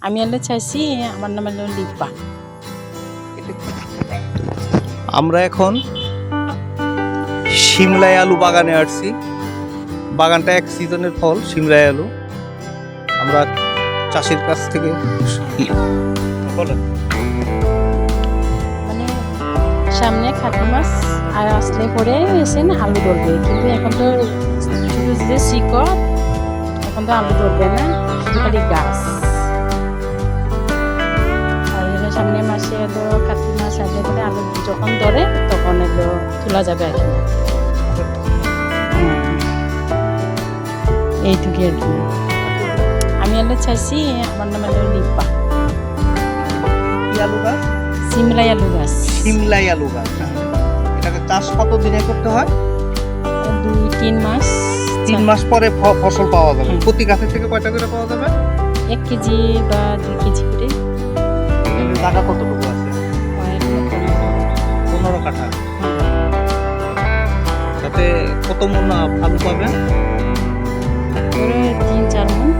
আমি হলে চাইছি আমার নাম হলো লিপা। আমরা এখন সিমলাই আলু বাগানে আসছি। বাগানটা এক সিজনের ফল, সিমলাই আলু। আমরা চাষির কাছ থেকে বলেন মানে সামনে খাটি মাছ আর আসলে পরে এসে না আলু ধরবে, কিন্তু এখন তো শুধু যে শিকড়, এখন তো আলু ধরবে না, শুধু খালি গাছ। আর এলো সামনে মাসে এলো কার্তিক মাস আসলে পরে আলু যখন ধরে তখন এলো তোলা যাবে আর কি। এইটুকু আর কি। আমি এলে চাইছি আমার নাম হলো লিপা। কি আলু গাছ? সিমলাই আলু গাছ। সিমলাই আলু গাছ। এটাকে চাষ কত দিনে করতে হয়? 2-3 মাস। 3 মাস পরে ফসল পাওয়া যাবে। প্রতি গাছের থেকে কয়টা করে পাওয়া যাবে? 1 কেজি বা 2 কেজি করে। জায়গা কতটুকু আছে? 15 কাঠা। তাতে কত মন আলু পাবেন? 3-4 মণ।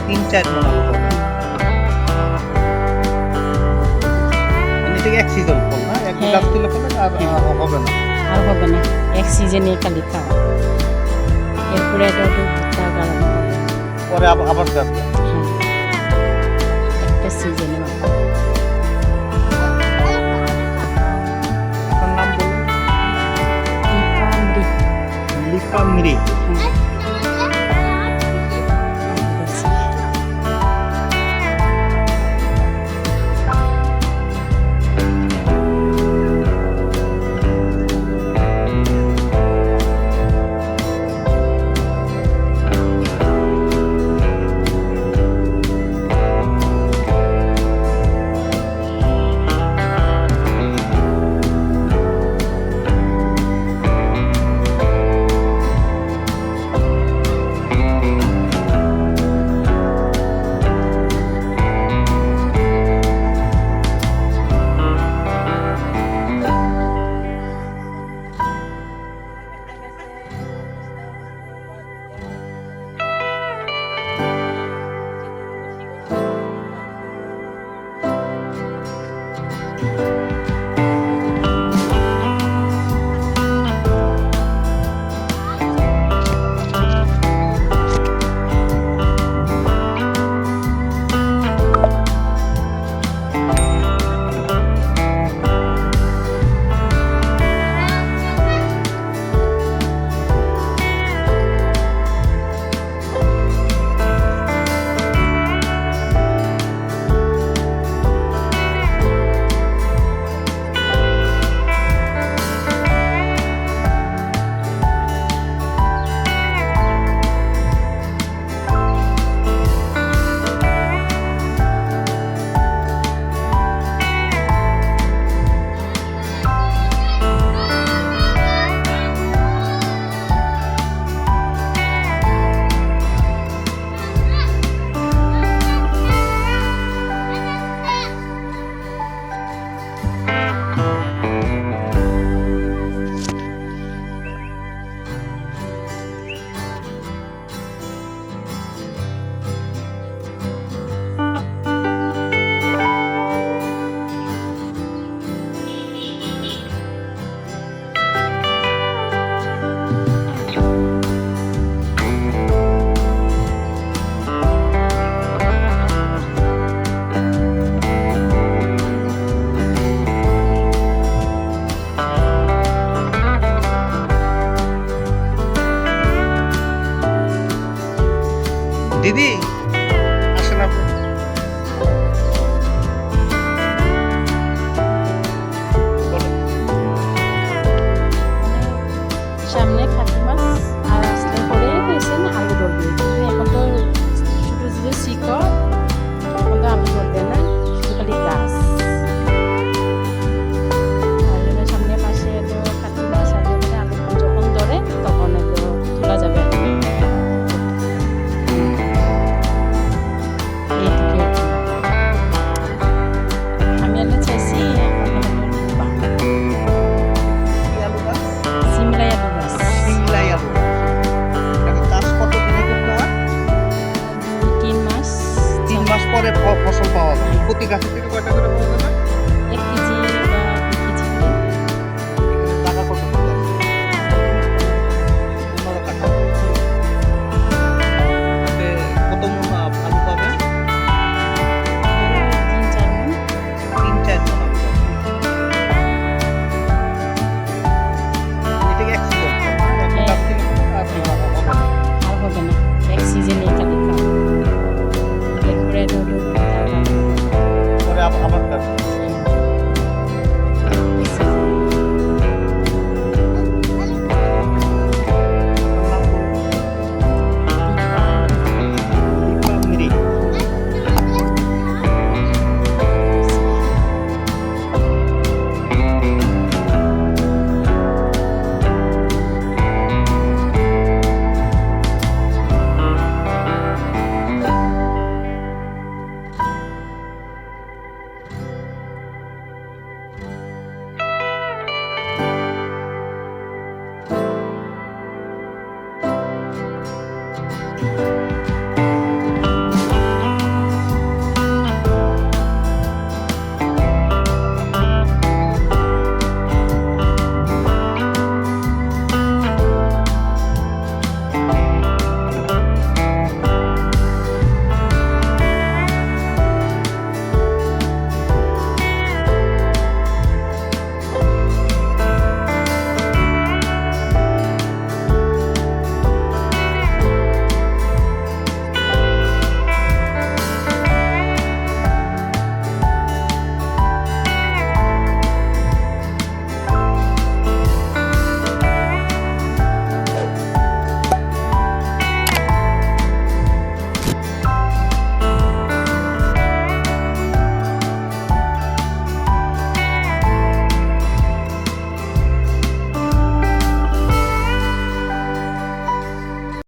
3-4 মন আলু পাবেন। এটা এক সিজন ফল না? এক গাছ তুলে ফেলে আর হবে না। আর হবে না, এক সিজনে খালি খাওয়া। এরপরে এটা একটু ভুট্টার কারণ পরে আবার গাছ। একটা সিজনে আপনার নাম বলুন? লিপা মিরি। দিদি আসেন আপনি। সামনে খাটি মাছ আর আসলে পরে এসে না আলু ধরবে, কিন্তু এখন তো শুধু যে শিকড়, এখন তো আলু ধরবে না, শুধু খালি গাছ। আর এলো সামনে মাসে এলো কার্তিক মাস আসলে আলু যখন ধরে তখন এলো তোলা যাবে আর কি। প্রতি গাছে থেকে